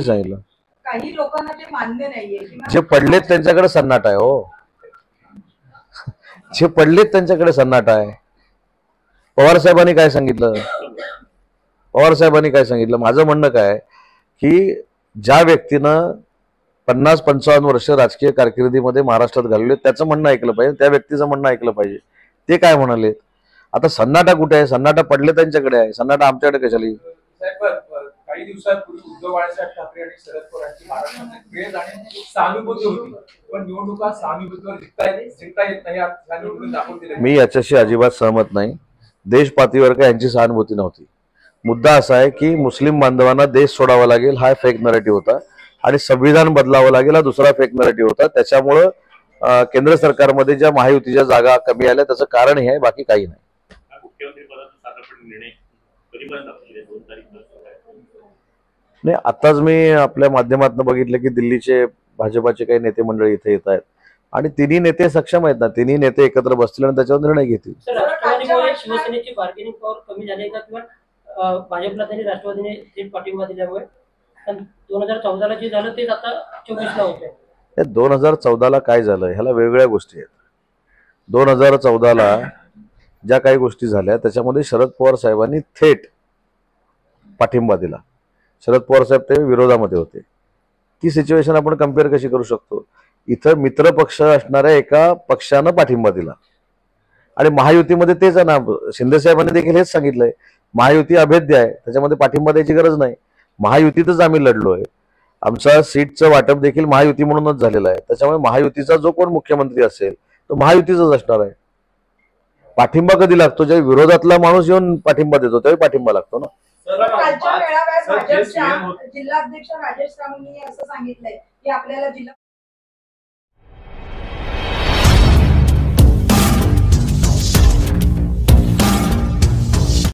सांगितलं? काही लोकांना ते मान्य नाहीये. जे पडलेत त्यांच्याकडे सन्नाटा आहे हो. जे पडलेत त्यांच्याकडे सन्नाटा आहे. पवार साहेबांनी काय सांगितलं? पवार साहेबांनी काय सांगितलं? माझं म्हणणं काय की ज्या व्यक्तीनं 50-55 वर्ष राजकीय कारकिर्दीमध्ये महाराष्ट्रात घालवले त्याचं म्हणणं ऐकलं पाहिजे, त्या व्यक्तीचं म्हणणं ऐकलं पाहिजे. ते काय म्हणाले? आता सन्नाटा कुठे आहे? सन्नाटा पडले त्यांच्याकडे आहे, सन्नाटा आमच्याकडे कशाला? काही दिवसांपूर्वी उद्धव बाळासाहेब ठाकरे आणि शरद पवारांची महाराष्ट्रात क्रेज आणि सहानुभूती होती, पण निवडणुका सहानुभूतीवर जिंकता येत नाही. मी याच्याशी अजिबात सहमत नाही. देश पातळीवर काय यांची सहानुभूती नव्हती. मुद्दा असा आहे की मुस्लिम बांधवांना देश सोडावा लागेल हा फेक नरेटिव्ह होता आणि संविधान बदलावं लागेल हा दुसरा फेक नरेटिव्ह होता. त्याच्यामुळं केंद्र सरकारमध्ये ज्या महायुतीच्या जागा कमी आल्या त्याचं कारण हे आहे, बाकी काही नाही. नाही, आताच मी आपल्या माध्यमातून बघितलं की दिल्लीचे भाजपाचे काही नेते मंडळी इथे येत आहेत आणि तिन्ही नेते सक्षम आहेत ना. तिन्ही नेते एकत्र बसतील आणि त्याच्यावर निर्णय घेतील. शिवसेनेची बार्गेनिंग पॉवर कमी झाली का किंवा भाजपला त्यांनी राष्ट्रवादीने थेट पाठिंबा दिल्यामुळे 2014ला जे झालं तेच आता 24ला होतंय? 2014ला काय झालं ह्याला वेगवेगळ्या गोष्टी आहेत. 2014ला ज्या काही गोष्टी झाल्या त्याच्यामध्ये शरद पवार साहेबांनी थेट पाठिंबा दिला. शरद पवार साहेब ते विरोधामध्ये होते. ती सिच्युएशन आपण कम्पेअर कशी करू शकतो? इथं मित्र पक्ष असणाऱ्या एका पक्षानं पाठिंबा दिला आणि महायुतीमध्ये तेच आहे ना. शिंदे साहेबांनी देखील हेच सांगितलंय, महायुती अभेद्य आहे, त्याच्यामध्ये पाठिंबा द्यायची गरज नाही. महायुतीतच आम्ही लढलोय. आमचा सीटचं वाटप देखील महायुती म्हणूनच झालेलं आहे. त्याच्यामुळे महायुतीचा जो कोण मुख्यमंत्री असेल तो महायुतीचाच असणार आहे. पाठिंबा कधी लागतो? ज्यावेळी विरोधातला माणूस येऊन पाठिंबा देतो त्यावेळी पाठिंबा लागतो ना. कालच्या मेळाव्यात भाजपच्या जिल्हाध्यक्ष राजेश रावांनी असं सांगितलंय की आपल्याला जिल्हा